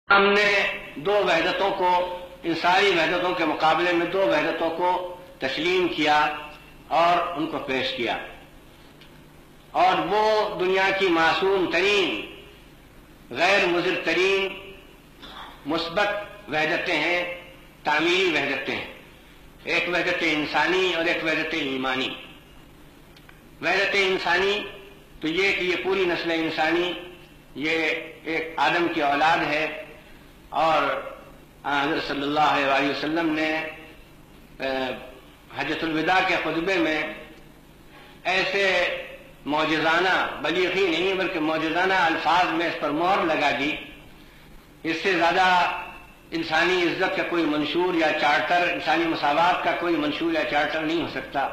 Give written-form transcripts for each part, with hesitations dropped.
ہم نے دو وحدتوں کو، ان ساری وحدتوں کے مقابلے میں دو وحدتوں کو تسلیم کیا اور ان کو پیش کیا، اور وہ دنیا کی معصوم ترین، غیر مضر ترین مثبت وحدتیں ہیں، تعمیری وحدتیں ہیں، ایک وحدت انسانی اور ایک وحدت ایمانی۔ وحدت انسانی تو یہ کہ یہ پوری نسل انسانی یہ ایک آدم کی اولاد ہے، اور حضرت صلی اللہ علیہ وسلم نے حجۃ الوداع کے خطبے میں ایسے معجزانہ، بلیغی نہیں بلکہ معجزانہ الفاظ میں اس پر مہر لگا دی، اس سے زیادہ انسانی عزت کا کوئی منشور یا چارٹر، انسانی مساوات کا کوئی منشور یا چارٹر نہیں ہو سکتا۔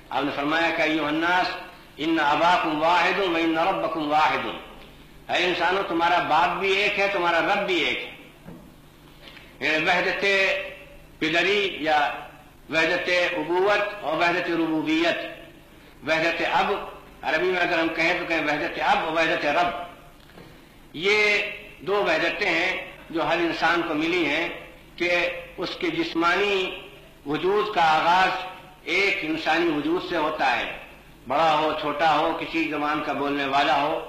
آپ نے فرمایا کہ ایھا الناس ان اباکم واحد و ان ربکم واحد، اے انسانوں تمہارا باپ بھی ایک ہے، تمہارا رب بھی ایک ہے۔ وحدت پدری یا وحدت ابوت اور وحدت ربوبیت، وحدت اب، عربی میں اگر ہم کہیں تو کہیں وحدت اب اور وحدت رب، یہ دو وحدتیں ہیں جو ہر انسان کو ملی ہیں کہ اس کے جسمانی وجود کا آغاز ایک انسانی وجود سے ہوتا ہے، بڑا ہو چھوٹا ہو، کسی زبان کا بولنے والا ہو،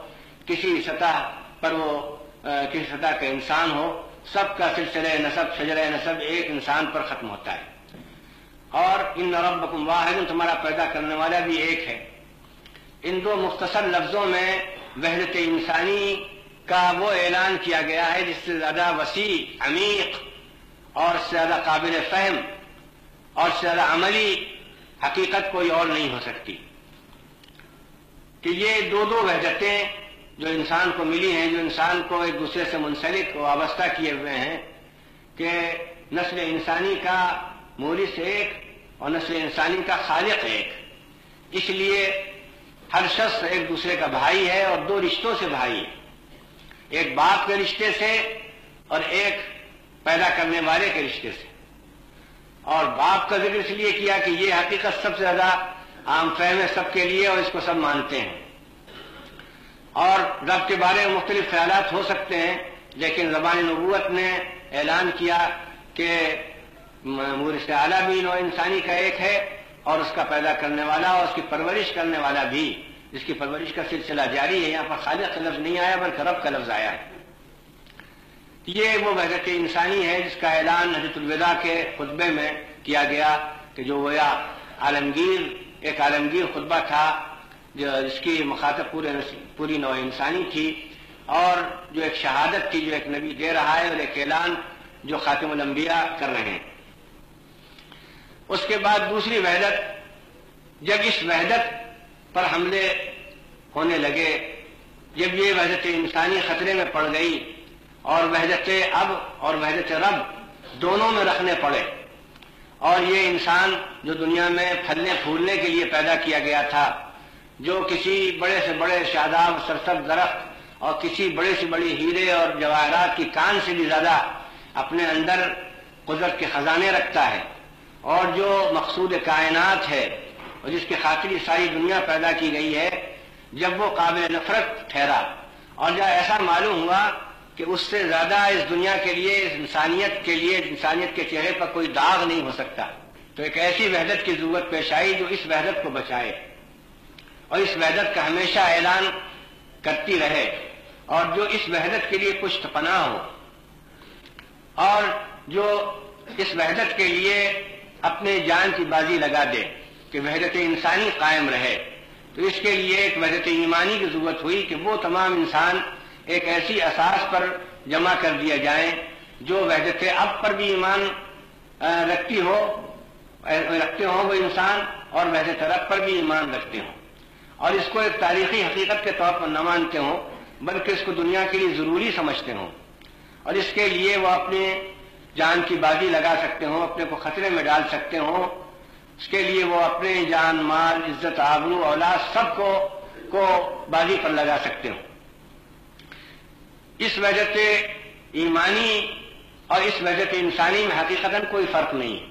کسی سطح پر وہ کسی سطح کا انسان ہو، سب کا سلسلہ نسب، شجرہ نسب ایک انسان پر ختم ہوتا ہے۔ اور ان ربکم واحد، تمہارا پیدا کرنے والا بھی ایک ہے۔ ان دو مختصر لفظوں میں وحدت انسانی کا وہ اعلان کیا گیا ہے جس سے زیادہ وسیع، عمیق اور سے زیادہ قابل فہم اور سے زیادہ عملی حقیقت کوئی اور نہیں ہو سکتی، کہ یہ دو وحدتیں جو انسان کو ملی ہیں، جو انسان کو ایک دوسرے سے منسلک و وابستہ کیے ہوئے ہیں، کہ نسل انسانی کا مورث ایک اور نسل انسانی کا خالق ایک، اس لیے ہر شخص ایک دوسرے کا بھائی ہے اور دو رشتوں سے بھائی ہے، ایک باپ کے رشتے سے اور ایک پیدا کرنے والے کے رشتے سے۔ اور باپ کا ذکر اس لیے کیا کہ یہ حقیقت سب سے زیادہ عام فہم ہے سب کے لیے، اور اس کو سب مانتے ہیں۔ اور رب کے بارے میں مختلف خیالات ہو سکتے ہیں، لیکن زبان نبوت نے اعلان کیا کہ مورث اعلیٰ بھی نوع انسانی کا ایک ہے، اور اس کا پیدا کرنے والا اور اس کی پرورش کرنے والا بھی، جس کی پرورش کا سلسلہ جاری ہے۔ یہاں پر خالق کا لفظ نہیں آیا بلکہ رب کا لفظ آیا ہے۔ یہ وہ وحدت انسانی ہے جس کا اعلان حجۃ الوداع کے خطبے میں کیا گیا، کہ جو گویا ایک عالمگیر خطبہ تھا، جس کی مخاطب پوری نوع انسانی تھی، اور جو ایک شہادت تھی جو ایک نبی دے رہا ہے، اور ایک اعلان جو خاتم الانبیاء کر رہے ہیں۔ اس کے بعد دوسری وحدت، جب اس وحدت پر حملے ہونے لگے، جب یہ وحدت انسانی خطرے میں پڑ گئی اور وحدت اب اور وحدت رب دونوں میں رکھنے پڑے، اور یہ انسان جو دنیا میں پھلنے پھولنے کے لیے پیدا کیا گیا تھا، جو کسی بڑے سے بڑے شاداب سرسبز درخت اور کسی بڑے سے بڑی ہیرے اور جواہرات کی کان سے بھی زیادہ اپنے اندر قدرت کے خزانے رکھتا ہے، اور جو مقصود کائنات ہے اور جس کی خاطر یہ ساری دنیا پیدا کی گئی ہے، جب وہ قابل نفرت ٹھہرا اور جب ایسا معلوم ہوا کہ اس سے زیادہ اس دنیا کے لیے، اس انسانیت کے لیے، انسانیت کے چہرے پر کوئی داغ نہیں ہو سکتا، تو ایک ایسی وحدت کی ضرورت پیش آئی جو اس وحدت کو بچائے اور اس وحدت کا ہمیشہ اعلان کرتی رہے، اور جو اس وحدت کے لیے پشت پناہ ہو، اور جو اس وحدت کے لیے اپنے جان کی بازی لگا دے کہ وحدت انسانی قائم رہے۔ تو اس کے لیے ایک وحدت ایمانی کی ضرورت ہوئی کہ وہ تمام انسان ایک ایسی اساس پر جمع کر دیا جائیں جو وحدت اب پر بھی ایمان رکھتے ہوں وہ انسان، اور وحدت رب پر بھی ایمان رکھتے ہوں، اور اس کو ایک تاریخی حقیقت کے طور پر نہ مانتے ہوں بلکہ اس کو دنیا کے لیے ضروری سمجھتے ہوں، اور اس کے لیے وہ اپنے جان کی بازی لگا سکتے ہوں، اپنے کو خطرے میں ڈال سکتے ہوں، اس کے لیے وہ اپنے جان، مال، عزت، آبرو، اولاد سب کو بازی پر لگا سکتے ہوں۔ اس وحدت ایمانی اور اس وحدت انسانی میں حقیقتاً کوئی فرق نہیں ہے۔